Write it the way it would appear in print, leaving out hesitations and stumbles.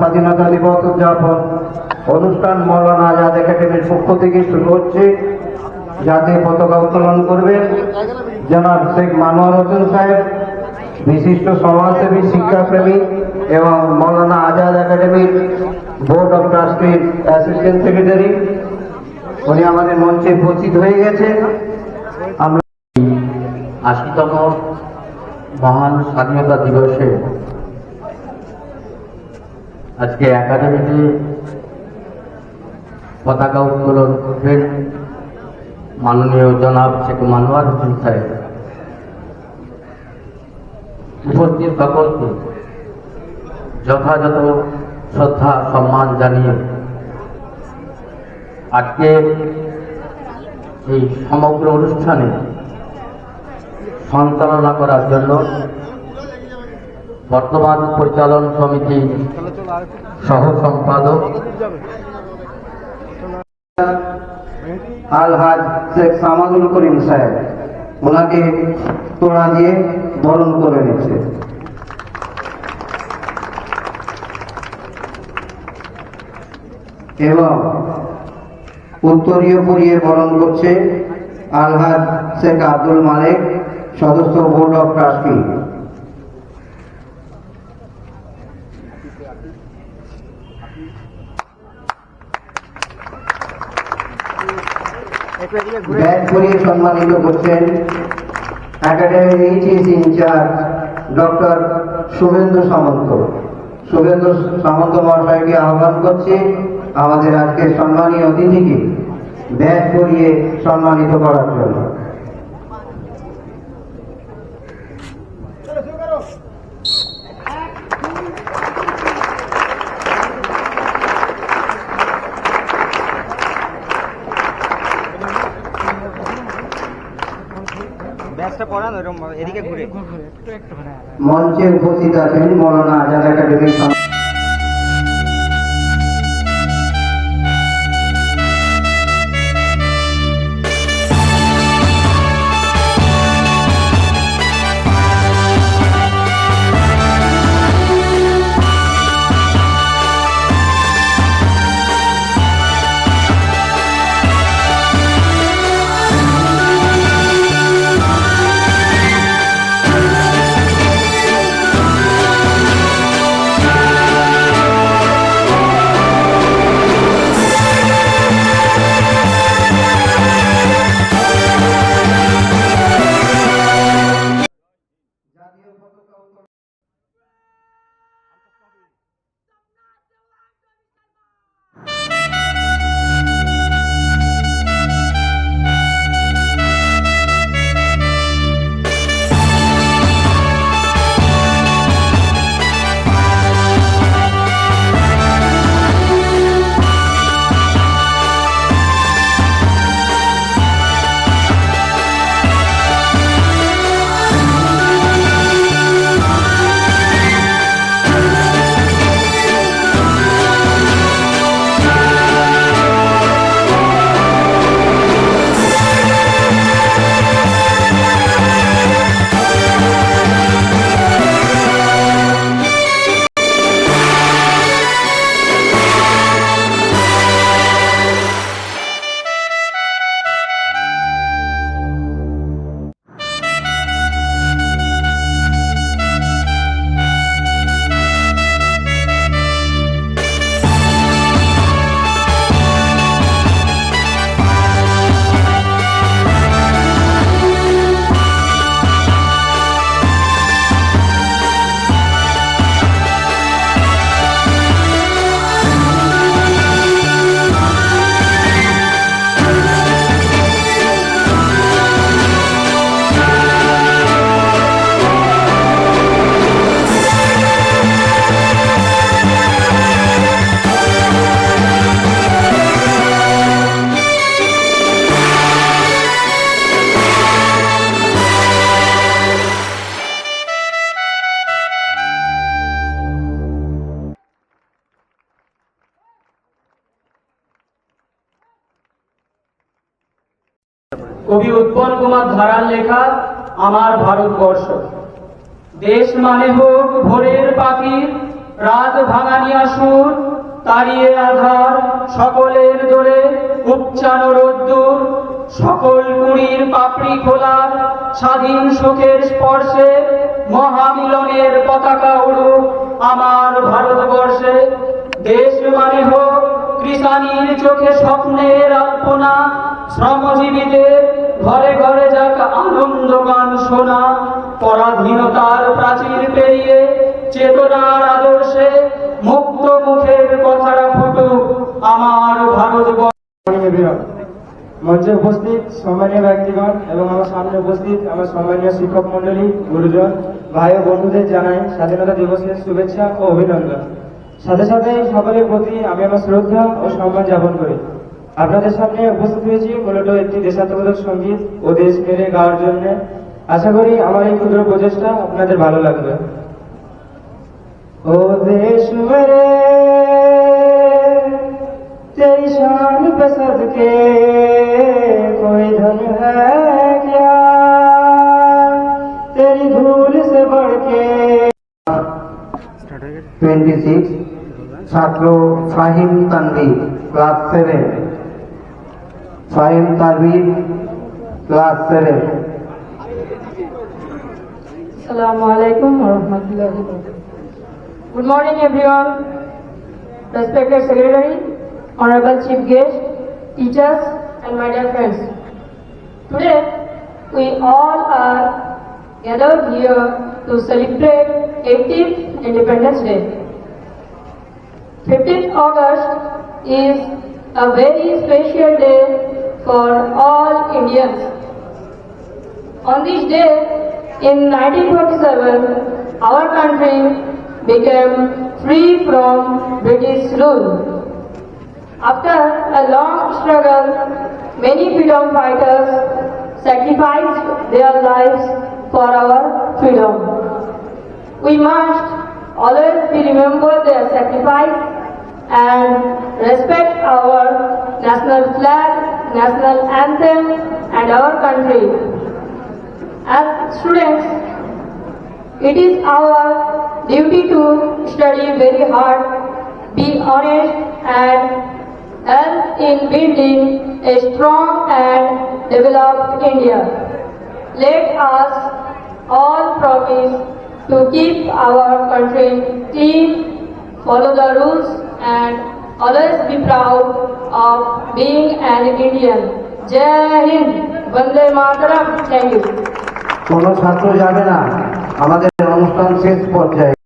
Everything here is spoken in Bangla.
স্বাধীনতা দিবস উদযাপন অনুষ্ঠান মৌলানা আজাদ একাডেমির পক্ষ থেকে শুরু হচ্ছে। জাতীয় পতাকা উত্তোলন করবেন জনাব শেখ মানোয়ার হোসেন সাহেব, বিশিষ্ট সমাজসেবী, শিক্ষাপ্রেমী এবং মৌলানা আজাদ একাডেমির বোর্ড অফ ট্রাস্টির অ্যাসিস্ট্যান্ট সেক্রেটারি। উনি আমাদের মঞ্চে উপস্থিত হয়ে গেছে। আমরা ৮০তম মহান স্বাধীনতা দিবসে আজকে একাডেমিতে পতাকা উত্তোলন করবেন মাননীয় জনাব শেখ মানোয়ার হোসেন সাহেব। উপস্থিত সকলকে যথাযথ শ্রদ্ধা সম্মান জানিয়ে আজকের এই সমগ্র অনুষ্ঠানে সঞ্চালনা করার জন্য বর্তমান পরিচালন সমিতির সহ সম্পাদক আলহাজ শেখ সামাদুল করিম সাহেব, ওনাকে তোড়া দিয়ে বরণ করে নিচ্ছে। এবং উত্তরীয় পরিয়ে বরণ করছে আলহাজ শেখ আব্দুল মালিক, সদস্য বোর্ড অফ ট্রাস্টি। ব্যাচ পরিয়ে সম্মানিত করছেন একাডেমির এইচএস ইনচার্জ ডক্টর শুভেন্দু সামন্ত। শুভেন্দু সামন্ত মহাশয়কে আহ্বান করছে আমাদের আজকের সম্মানীয় অতিথিকে ব্যাচ পরিয়ে সম্মানিত করার জন্য। মঞ্চে উপস্থিত আছেন মৌলানা আজাদ একাডেমির কবি উৎপল কুমার ধারার লেখা আমার ভারতবর্ষ। দেশ মানে হোক ভোরের পাখির রাত ভাঙানিয়া সুর তাড়িয়ে আধার সকলের দোরে উপচানো রোদ্দুর সকল কুড়ির পাপড়ি খোলার স্বাধীন সুখের স্পর্শে মহামিলনের পতাকা উড়ুক আমার ভারতবর্ষে। দেশ মানে হোক কৃষাণীর চোখে স্বপ্নের আলপনা, শ্রমজীবীদের ঘরে ঘরে যাক আনন্দ গান শোনা। পরাধীনতার প্রাচীর পেরিয়ে চেতনার আদর্শে মুক্ত মুখের কথাটা ফুটুক আমার ভারতবর্ষ। মঞ্চে উপস্থিত সম্মানীয় ব্যক্তিগণ এবং আমার সামনে উপস্থিত আমার সম্মানীয় শিক্ষক মন্ডলী, গুরুজন, ভাই ও বন্ধুদের জানাই স্বাধীনতা দিবসের শুভেচ্ছা ও অভিনন্দন। সাথে সাথে সকলের প্রতি আমি আমার শ্রদ্ধা ও সম্মান জ্ঞাপন করি। আপনাদের সামনে উপস্থিত হয়েছি মূলত একটি দেশাত্মবোধক সঙ্গীত ও দেশ মেরে গাওয়ার জন্য। আশা করি আমার এই ক্ষুদ্র প্রচেষ্টা আপনাদের ভালো লাগবে। ও দেশ মেরে तेरी शान पे सदके कोई धन है क्या, तेरी धूल से बढ़ के। 26 ছাত্র Fahim Tanvir class 7। Fahim Tanvir class 7। Assalamu alaikum wa rahmatullahi wa barakatuh. Good morning everyone, respected secretary, honorable chief guest, teachers and my dear friends. Today we all are gathered here to celebrate 18th Independence Day. 15th August is a very special day for all Indians. On this day in 1947, our country became free from British rule. After a long struggle, many freedom fighters sacrificed their lives for our freedom. We must always remember their sacrifice and respect our national flag, national anthem and our country. As students, it is our duty to study very hard, be honest and help in building a strong and developed India. Let us all promise to keep our country clean, follow the rules and always be proud of being an Indian. Jai Hind, Vande Mataram. Thank you. কোনো ছাত্র যাবে না, আমাদের অনুষ্ঠান শেষ পর্যায়ে।